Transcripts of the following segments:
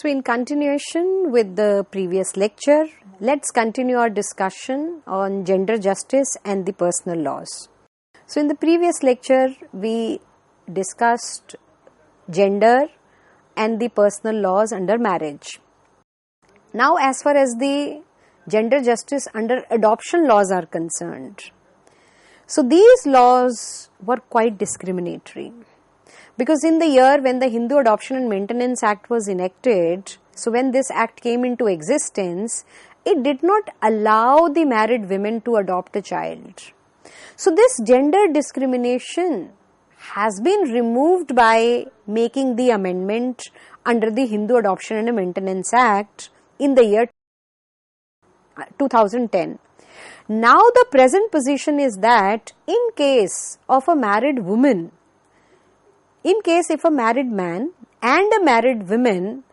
So in continuation with the previous lecture, let's continue our discussion on gender justice and the personal laws. So in the previous lecture, we discussed gender and the personal laws under marriage. Now as far as the gender justice under adoption laws are concerned, so these laws were quite discriminatory. Because in the year when the Hindu Adoption and Maintenance Act was enacted, so when this act came into existence, it did not allow the married women to adopt a child. So this gender discrimination has been removed by making the amendment under the Hindu Adoption and Maintenance Act in the year 2010. Now the present position is that in case of a married woman, in case if a married man and a married woman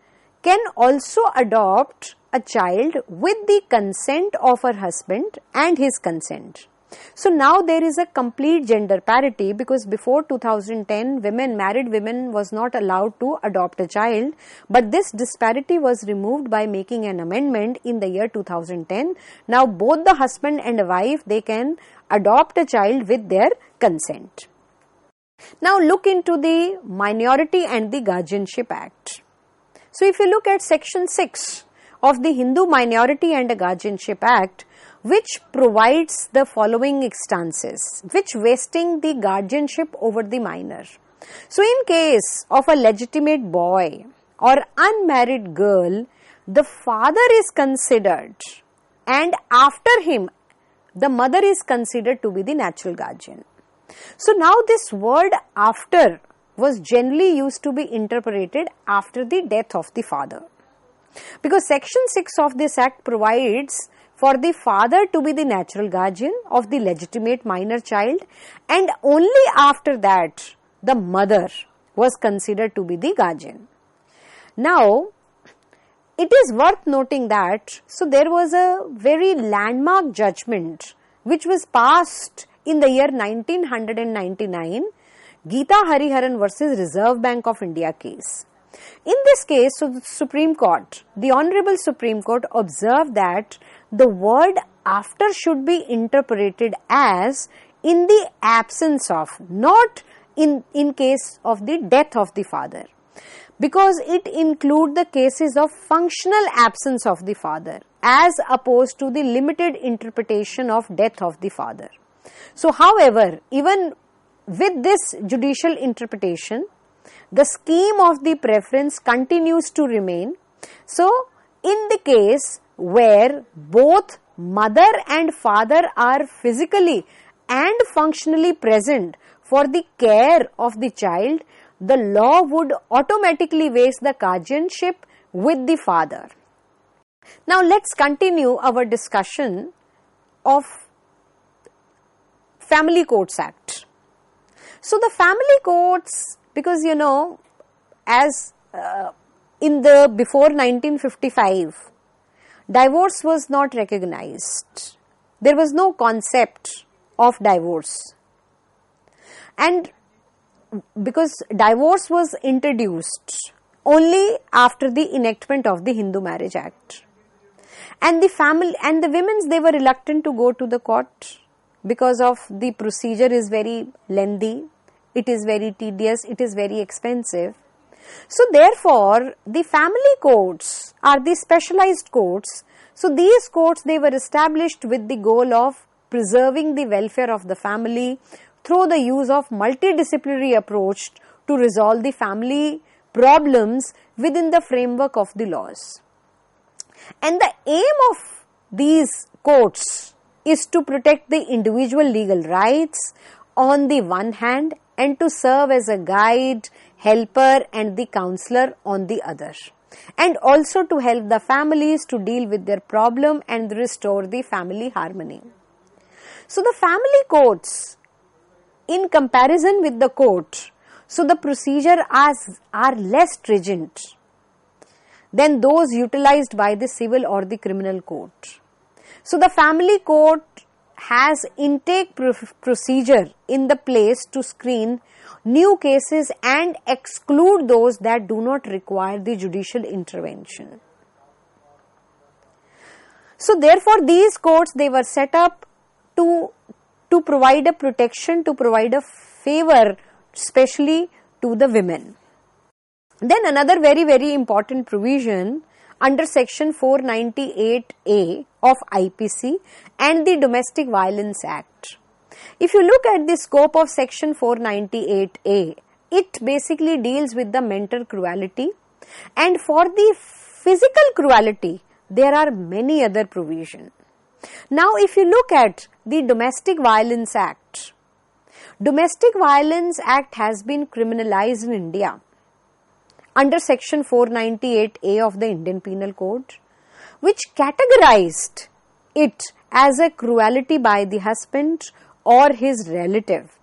can also adopt a child with the consent of her husband and his consent. So now there is a complete gender parity, because before 2010 married women was not allowed to adopt a child, but this disparity was removed by making an amendment in the year 2010. Now both the husband and wife, they can adopt a child with their consent. Now look into the Minority and the Guardianship Act. So if you look at section 6 of the Hindu Minority and Guardianship Act, which provides the following instances, which vesting the guardianship over the minor. So in case of a legitimate boy or unmarried girl, the father is considered, and after him the mother is considered to be the natural guardian. So now this word after was generally used to be interpreted after the death of the father, because section 6 of this act provides for the father to be the natural guardian of the legitimate minor child, and only after that the mother was considered to be the guardian. Now it is worth noting that there was a very landmark judgment which was passed in the year 1999, Geeta Hariharan versus Reserve Bank of India case. In this case, the Supreme Court, the Honorable Supreme Court observed that the word after should be interpreted as in the absence of, not in case of the death of the father, because it includes the cases of functional absence of the father as opposed to the limited interpretation of death of the father. So however, even with this judicial interpretation, the scheme of the preference continues to remain. So in the case where both mother and father are physically and functionally present for the care of the child, the law would automatically vest the guardianship with the father. Now let's continue our discussion of Family Courts Act. So the family courts, because as in the before 1955, divorce was not recognized. There was no concept of divorce, and because divorce was introduced only after the enactment of the Hindu Marriage Act, and the family and the women, they were reluctant to go to the court because of the procedure is very lengthy, it is very tedious, it is very expensive. So therefore, the family courts are the specialized courts. So these courts, they were established with the goal of preserving the welfare of the family through the use of multidisciplinary approach to resolve the family problems within the framework of the laws. And the aim of these courts is to protect the individual legal rights on the one hand, and to serve as a guide, helper and the counselor on the other, and also to help the families to deal with their problem and restore the family harmony. So the family courts, in comparison with the court, so the procedure are less stringent than those utilized by the civil or the criminal court. So the family court has intake procedure in the place to screen new cases and exclude those that do not require the judicial intervention. So therefore these courts, they were set up to provide a protection, to provide a favor especially to the women. Then another very important provision under section 498A of IPC and the Domestic Violence Act. If you look at the scope of section 498A, it basically deals with the mental cruelty, and for the physical cruelty there are many other provisions. Now if you look at the Domestic Violence Act, Domestic Violence Act has been criminalized in India under section 498A of the Indian Penal Code, which categorized it as a cruelty by the husband or his relative.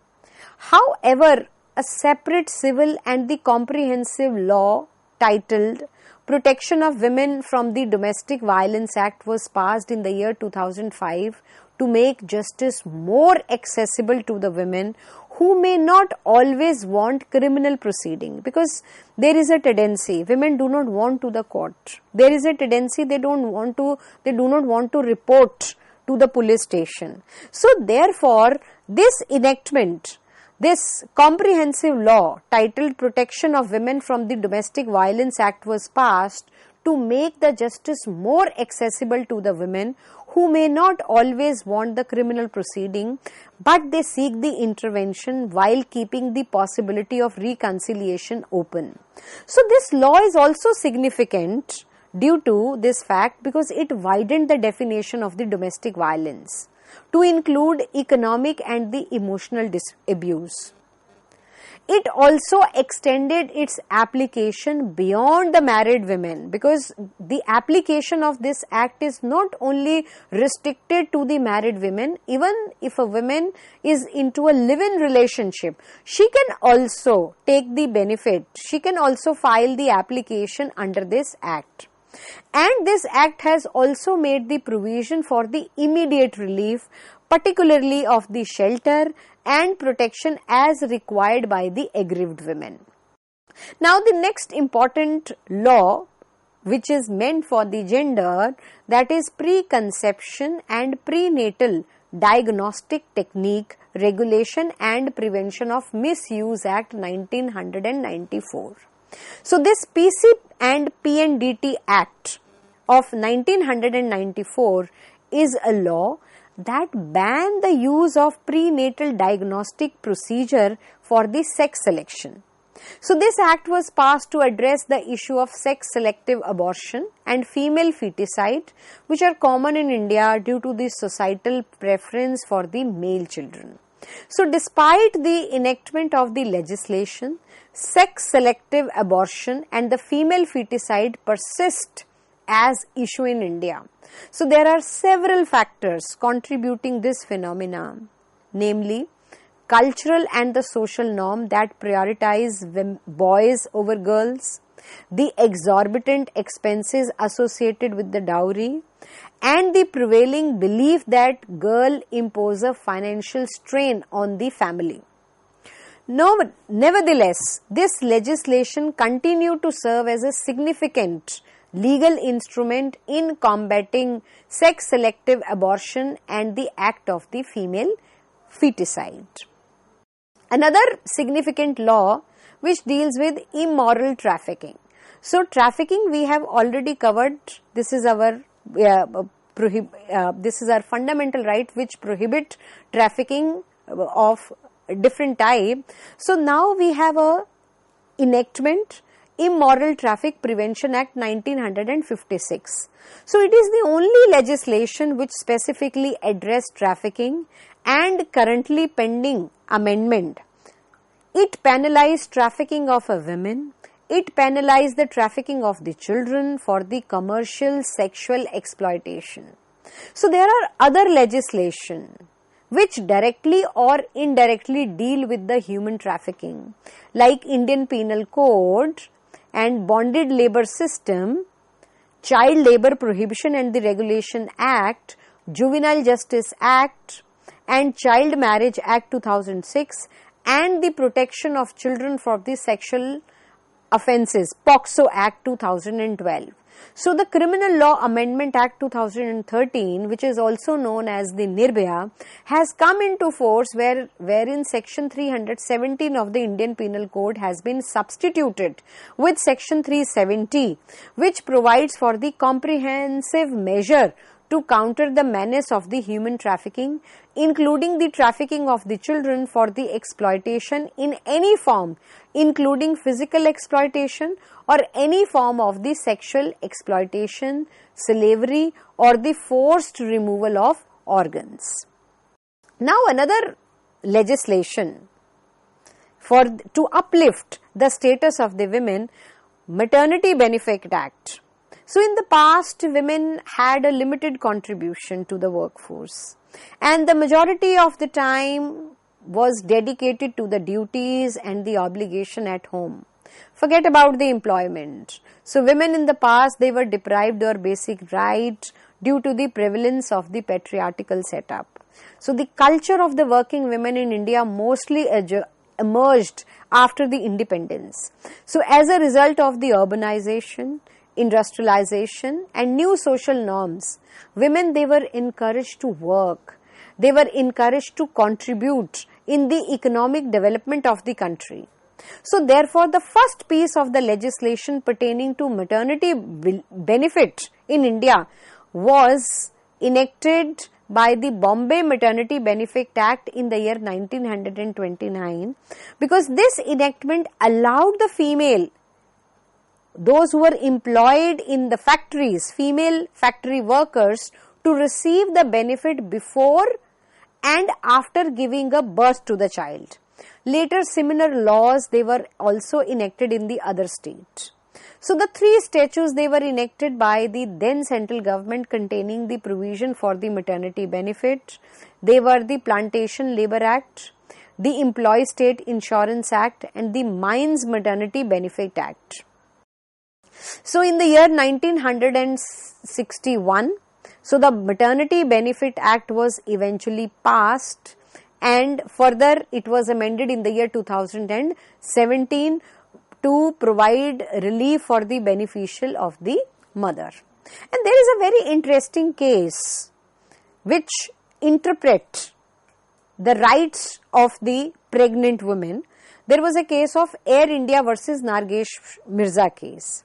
However, a separate civil and the comprehensive law titled Protection of Women from the Domestic Violence Act was passed in the year 2005 to make justice more accessible to the women who may not always want criminal proceeding, because there is a tendency, women do not want to the court. There is a tendency they do not want to report to the police station. So therefore, this enactment, this comprehensive law titled Protection of Women from the Domestic Violence Act was passed to make the justice more accessible to the women who may not always want the criminal proceeding, but they seek the intervention while keeping the possibility of reconciliation open. So this law is also significant due to this fact because it widened the definition of the domestic violence to include economic and the emotional abuse. It also extended its application beyond the married women, because the application of this act is not only restricted to the married women. Even if a woman is into a live-in relationship, she can also take the benefit, she can also file the application under this act. And this act has also made the provision for the immediate relief, particularly of the shelter and protection as required by the aggrieved women. Now the next important law which is meant for the gender, that is Preconception and Prenatal Diagnostic Technique Regulation and Prevention of Misuse Act 1994. So this PC and PNDT Act of 1994 is a law that banned the use of prenatal diagnostic procedure for the sex selection. So this act was passed to address the issue of sex selective abortion and female feticide, which are common in India due to the societal preference for the male children. So despite the enactment of the legislation, sex selective abortion and the female feticide persist as issue in India. So there are several factors contributing this phenomenon, namely cultural and the social norm that prioritize boys over girls, the exorbitant expenses associated with the dowry, and the prevailing belief that girl impose a financial strain on the family. Nevertheless, this legislation continued to serve as a significant legal instrument in combating sex selective abortion and the act of the female feticide. Another significant law which deals with immoral trafficking. So trafficking we have already covered. This is our fundamental right which prohibit trafficking of different type. So now we have a enactment, Immoral Traffic Prevention Act 1956. So it is the only legislation which specifically addressed trafficking and currently pending amendment. It penalized trafficking of a women. It penalized the trafficking of the children for the commercial sexual exploitation. So there are other legislation which directly or indirectly deal with the human trafficking, like Indian Penal Code and Bonded Labor System, Child Labor Prohibition and the Regulation Act, Juvenile Justice Act and Child Marriage Act 2006 and the Protection of Children from the Sexual Offences POCSO Act 2012. So the Criminal Law Amendment Act 2013, which is also known as the Nirbhaya, has come into force wherein section 317 of the Indian Penal Code has been substituted with section 370, which provides for the comprehensive measure to counter the menace of the human trafficking, including the trafficking of the children for the exploitation in any form, including physical exploitation or any form of the sexual exploitation, slavery or the forced removal of organs. Now another legislation to uplift the status of the women, Maternity Benefit Act. So in the past, women had a limited contribution to the workforce, and the majority of the time was dedicated to the duties and the obligation at home. Forget about the employment. So women in the past, they were deprived their basic right due to the prevalence of the patriarchal setup. So the culture of the working women in India mostly emerged after the independence. So as a result of the urbanization, industrialization and new social norms, women, they were encouraged to work. They were encouraged to contribute in the economic development of the country. So therefore, the first piece of the legislation pertaining to maternity benefit in India was enacted by the Bombay Maternity Benefit Act in the year 1929, because this enactment allowed the female, those who were employed in the factories, female factory workers, to receive the benefit before and after giving a birth to the child. Later similar laws, they were also enacted in the other states. So the three statutes, they were enacted by the then central government containing the provision for the maternity benefit. They were the Plantation Labour Act, the Employee State Insurance Act and the Mines Maternity Benefit Act. So in the year 1961, so the Maternity Benefit Act was eventually passed, and further it was amended in the year 2017 to provide relief for the beneficial of the mother. And there is a very interesting case which interprets the rights of the pregnant women. There was a case of Air India versus Nargesh Mirza case.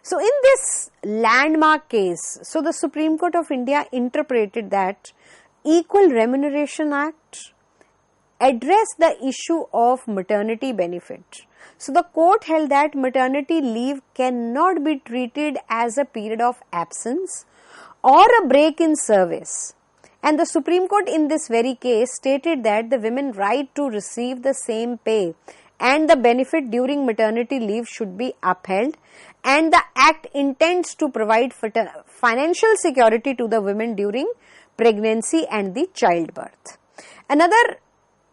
So in this landmark case, so the Supreme Court of India interpreted that Equal Remuneration Act addressed the issue of maternity benefit. So the court held that maternity leave cannot be treated as a period of absence or a break in service. And the Supreme Court in this very case stated that the women's right to receive the same pay and the benefit during maternity leave should be upheld, and the Act intends to provide financial security to the women during pregnancy and the childbirth. Another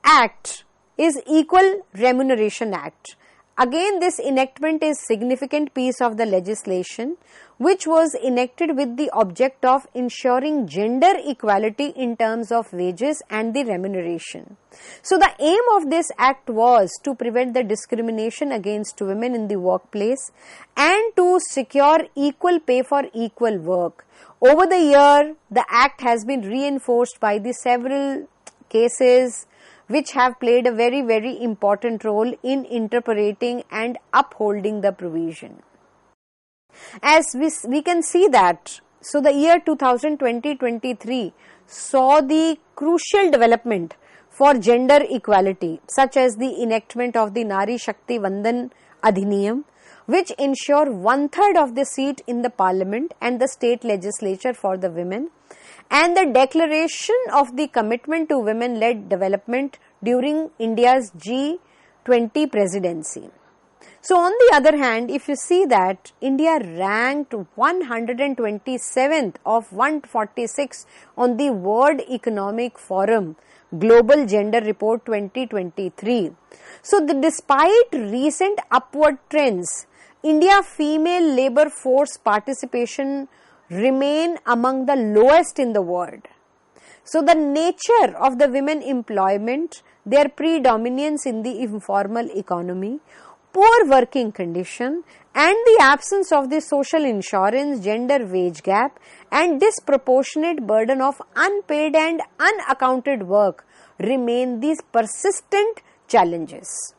act is Equal Remuneration Act. Again, this enactment is significant piece of the legislation which was enacted with the object of ensuring gender equality in terms of wages and the remuneration. So the aim of this act was to prevent the discrimination against women in the workplace and to secure equal pay for equal work. Over the year, the act has been reinforced by the several cases which have played a very, very important role in interpreting and upholding the provision. As we can see that, so the year 2020-23 saw the crucial development for gender equality, such as the enactment of the Nari Shakti Vandan Adhiniyam, which ensure 1/3 of the seat in the parliament and the state legislature for the women, and the declaration of the commitment to women-led development during India's G20 presidency. So on the other hand, if you see that India ranked 127th of 146 on the World Economic Forum Global Gender Report 2023. So despite recent upward trends, India female labor force participation remain among the lowest in the world. So the nature of the women employment, their predominance in the informal economy, poor working condition, and the absence of the social insurance, gender wage gap, and disproportionate burden of unpaid and unaccounted work remain these persistent challenges.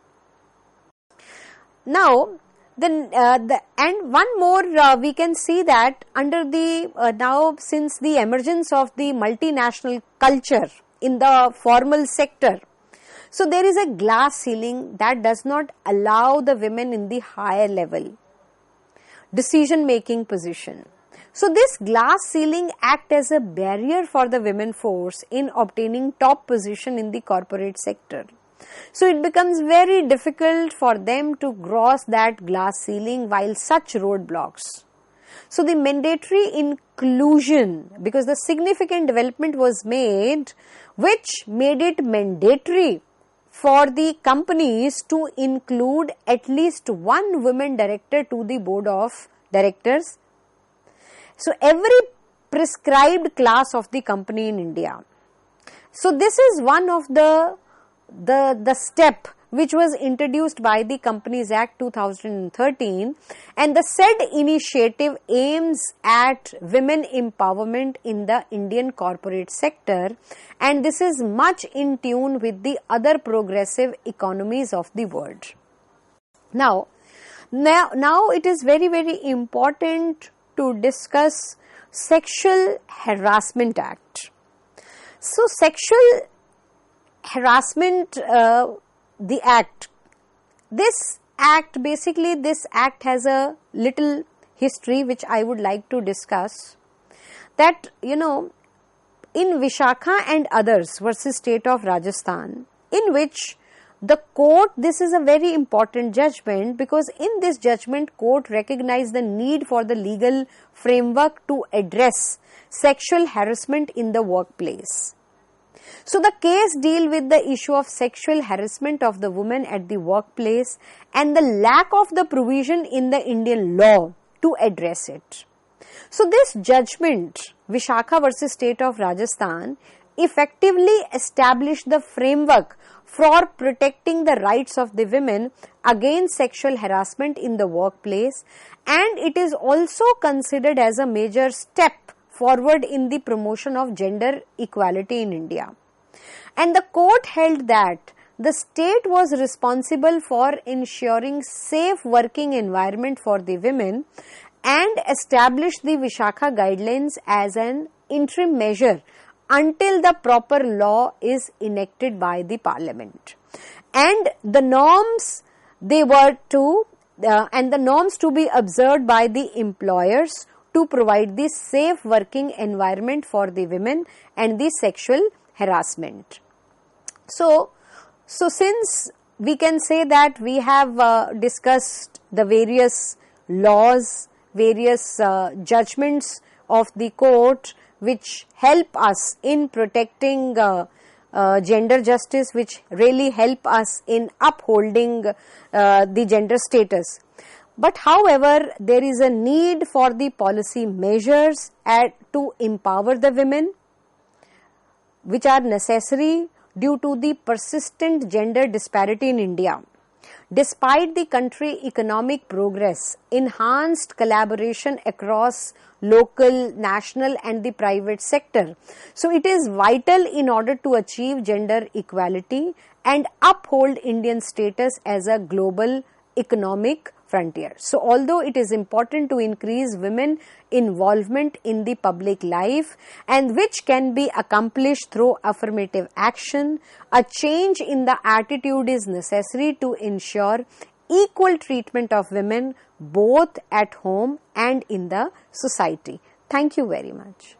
Now, and one more we can see that under the now, since the emergence of the multinational culture in the formal sector, so there is a glass ceiling that does not allow the women in the higher level decision making position. So this glass ceiling act as a barrier for the women force in obtaining top position in the corporate sector. So it becomes very difficult for them to cross that glass ceiling while such roadblocks. So the mandatory inclusion, because the significant development was made which made it mandatory for the companies to include at least one woman director to the board of directors. So every prescribed class of the company in India. So this is one of the step which was introduced by the Companies Act 2013, and the said initiative aims at women empowerment in the Indian corporate sector, and this is much in tune with the other progressive economies of the world. Now it is very, very important to discuss Sexual Harassment Act. So sexual harassment, the act, this act has a little history which I would like to discuss. That, in Vishakha and others versus state of Rajasthan, in which the court, this is a very important judgment, because in this judgment court recognized the need for the legal framework to address sexual harassment in the workplace. So the case deal with the issue of sexual harassment of the woman at the workplace and the lack of the provision in the Indian law to address it. So this judgment, Vishakha versus state of Rajasthan, effectively established the framework for protecting the rights of the women against sexual harassment in the workplace, and it is also considered as a major step forward in the promotion of gender equality in India. And the court held that the state was responsible for ensuring safe working environment for the women and established the Vishakha guidelines as an interim measure until the proper law is enacted by the parliament. And the norms to be observed by the employers to provide the safe working environment for the women and the sexual harassment. So since we can say that we have discussed the various laws, various judgments of the court which help us in protecting gender justice, which really help us in upholding the gender status. But however, there is a need for the policy measures to empower the women, which are necessary due to the persistent gender disparity in India. Despite the country economic progress, enhanced collaboration across local, national and the private sector. So it is vital in order to achieve gender equality and uphold Indian status as a global economic frontier. So although it is important to increase women involvement in the public life, and which can be accomplished through affirmative action, a change in the attitude is necessary to ensure equal treatment of women both at home and in the society. Thank you very much.